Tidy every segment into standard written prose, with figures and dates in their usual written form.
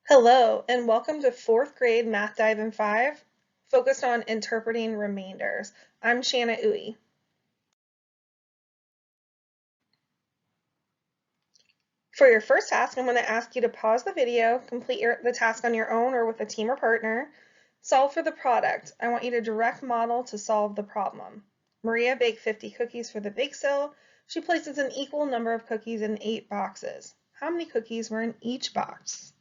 Hello, and welcome to fourth grade Math Dive in 5, focused on interpreting remainders. I'm Shanna Uwe. For your first task, I'm going to ask you to pause the video, complete the task on your own or with a team or partner, solve for the product. I want you to direct model to solve the problem. Maria baked 50 cookies for the bake sale. She places an equal number of cookies in 8 boxes. How many cookies were in each box?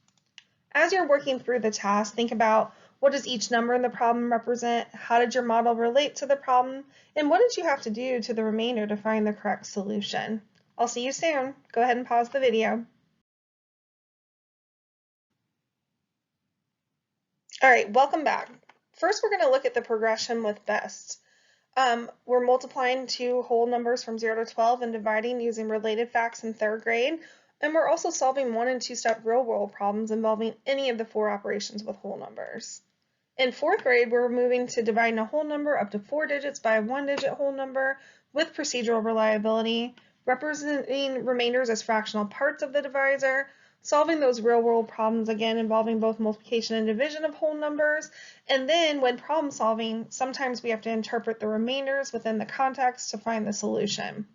As you're working through the task, think about what does each number in the problem represent, how did your model relate to the problem, and what did you have to do to the remainder to find the correct solution. I'll see you soon. Go ahead and pause the video. All right, welcome back. First, we're going to look at the progression with BEST. We're multiplying two whole numbers from 0 to 12 and dividing using related facts in third grade. And we're also solving 1- and 2-step real-world problems involving any of the 4 operations with whole numbers. In fourth grade, we're moving to dividing a whole number up to 4 digits by a 1-digit whole number with procedural reliability, representing remainders as fractional parts of the divisor, solving those real-world problems again involving both multiplication and division of whole numbers, and then when problem solving, sometimes we have to interpret the remainders within the context to find the solution.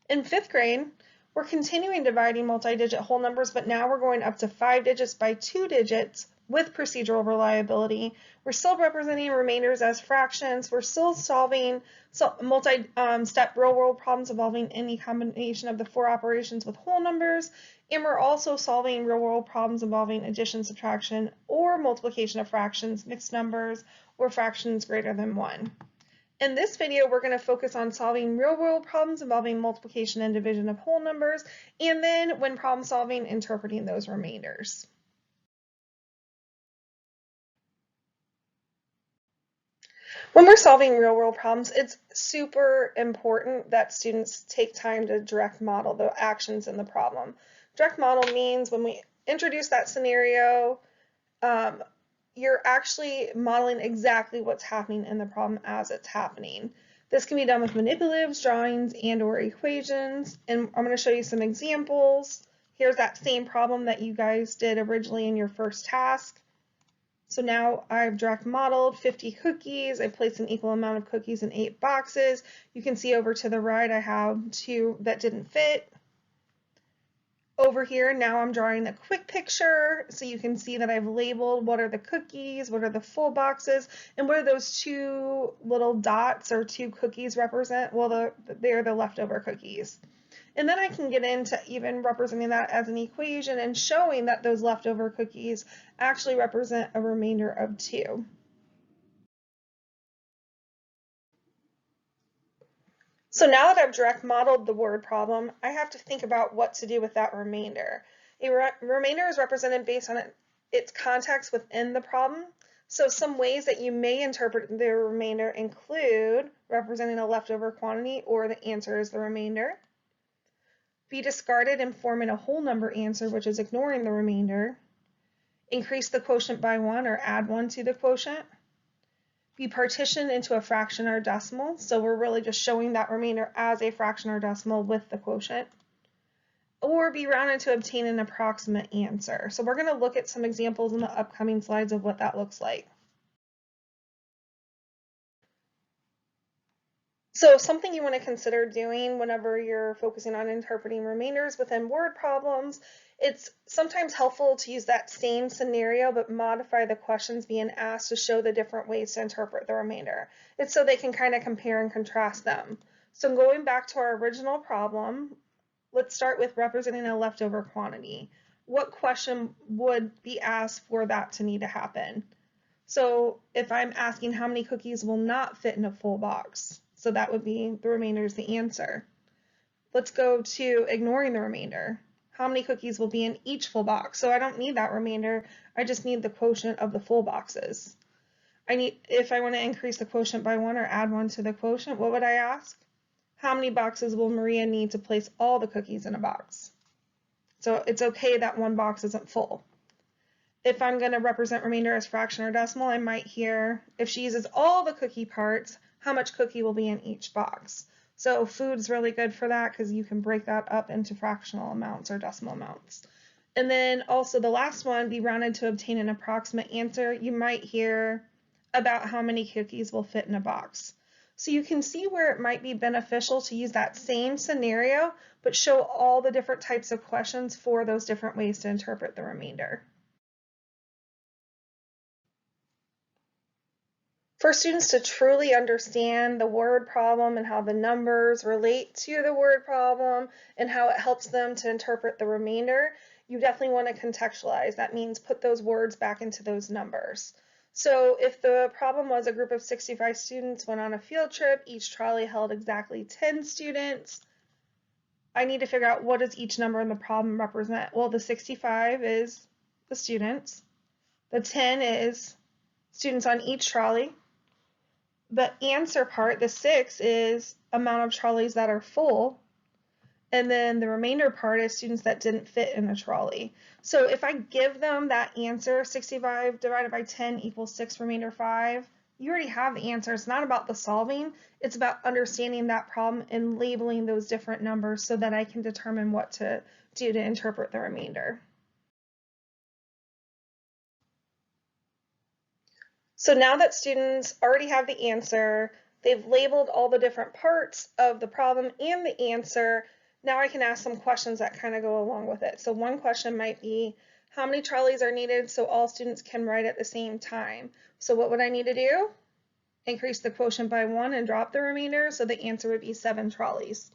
In fifth grade, we're continuing dividing multi-digit whole numbers, but now we're going up to 5 digits by 2 digits with procedural reliability. We're still representing remainders as fractions. We're still solving multi-step real-world problems involving any combination of the 4 operations with whole numbers. And we're also solving real-world problems involving addition, subtraction, or multiplication of fractions, mixed numbers, or fractions greater than 1. In this video, we're going to focus on solving real-world problems involving multiplication and division of whole numbers, and then when problem solving, interpreting those remainders. When we're solving real-world problems, it's super important that students take time to direct model the actions in the problem. Direct model means when we introduce that scenario, you're actually modeling exactly what's happening in the problem as it's happening. This can be done with manipulatives, drawings, and/or equations, and I'm going to show you some examples. Here's that same problem that you guys did originally in your first task. So now I've direct modeled 50 cookies. I placed an equal amount of cookies in 8 boxes. You can see over to the right I have 2 that didn't fit. Over here, now I'm drawing a quick picture so you can see that I've labeled what are the cookies, what are the full boxes, and what are those 2 little dots or 2 cookies represent? Well, they're the leftover cookies. And then I can get into even representing that as an equation and showing that those leftover cookies actually represent a remainder of 2. So now that I've direct modeled the word problem, I have to think about what to do with that remainder. A remainder is represented based on its context within the problem. So some ways that you may interpret the remainder include representing a leftover quantity or the answer is the remainder. Be discarded and forming a whole number answer, which is ignoring the remainder. Increase the quotient by 1 or add 1 to the quotient. Be partitioned into a fraction or decimal, so we're really just showing that remainder as a fraction or decimal with the quotient. Or be rounded to obtain an approximate answer. So we're going to look at some examples in the upcoming slides of what that looks like. So something you want to consider doing whenever you're focusing on interpreting remainders within word problems, it's sometimes helpful to use that same scenario but modify the questions being asked to show the different ways to interpret the remainder. It's so they can kind of compare and contrast them. So going back to our original problem, let's start with representing a leftover quantity. What question would be asked for that to need to happen? So if I'm asking how many cookies will not fit in a full box, so that would be the remainder is the answer. Let's go to ignoring the remainder. How many cookies will be in each full box? So I don't need that remainder. I just need the quotient of the full boxes. If I want to increase the quotient by 1 or add 1 to the quotient, what would I ask? How many boxes will Maria need to place all the cookies in a box? So it's okay that 1 box isn't full. If I'm going to represent remainder as fraction or decimal, I might hear, if she uses all the cookie parts, how much cookie will be in each box? So food's really good for that because you can break that up into fractional amounts or decimal amounts. And then also the last one, be rounded to obtain an approximate answer. You might hear about how many cookies will fit in a box. So you can see where it might be beneficial to use that same scenario, but show all the different types of questions for those different ways to interpret the remainder. For students to truly understand the word problem and how the numbers relate to the word problem and how it helps them to interpret the remainder, you definitely want to contextualize. That means put those words back into those numbers. So if the problem was a group of 65 students went on a field trip, each trolley held exactly 10 students, I need to figure out what does each number in the problem represent. Well, the 65 is the students. The 10 is students on each trolley. The answer part, the 6, is amount of trolleys that are full. And then the remainder part is students that didn't fit in the trolley. So if I give them that answer, 65 divided by 10 equals 6, remainder 5, you already have the answer. It's not about the solving. It's about understanding that problem and labeling those different numbers so that I can determine what to do to interpret the remainder. So now that students already have the answer, they've labeled all the different parts of the problem and the answer, now I can ask some questions that kind of go along with it. So one question might be, how many trolleys are needed so all students can write at the same time? So what would I need to do? Increase the quotient by 1 and drop the remainder, so the answer would be 7 trolleys.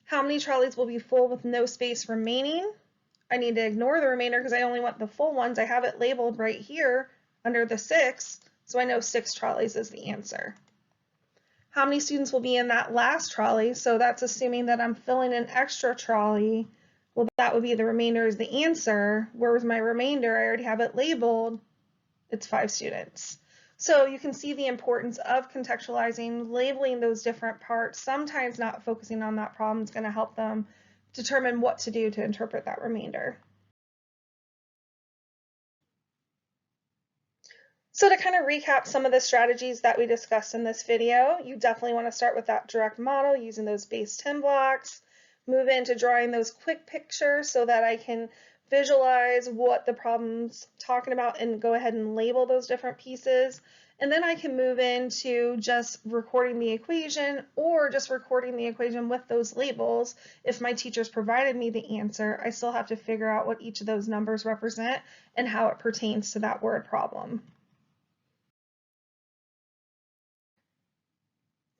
How many trolleys will be full with no space remaining? I need to ignore the remainder because I only want the full ones. I have it labeled right here under the 6, so I know 6 trolleys is the answer. How many students will be in that last trolley? So that's assuming that I'm filling an extra trolley. Well, that would be the remainder is the answer. Where was my remainder? I already have it labeled. It's 5 students. So you can see the importance of contextualizing, labeling those different parts. Sometimes not focusing on that problem is going to help them determine what to do to interpret that remainder. So to kind of recap some of the strategies that we discussed in this video, you definitely want to start with that direct model using those base 10 blocks, move into drawing those quick pictures so that I can visualize what the problem's talking about and go ahead and label those different pieces. And then I can move into just recording the equation or just recording the equation with those labels. If my teacher's provided me the answer, I still have to figure out what each of those numbers represent and how it pertains to that word problem.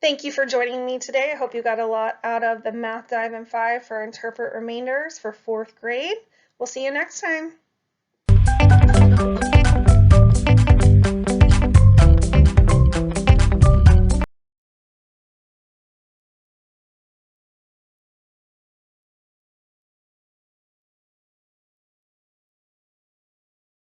Thank you for joining me today. I hope you got a lot out of the Math Dive in 5 for interpret remainders for 4th grade. We'll see you next time.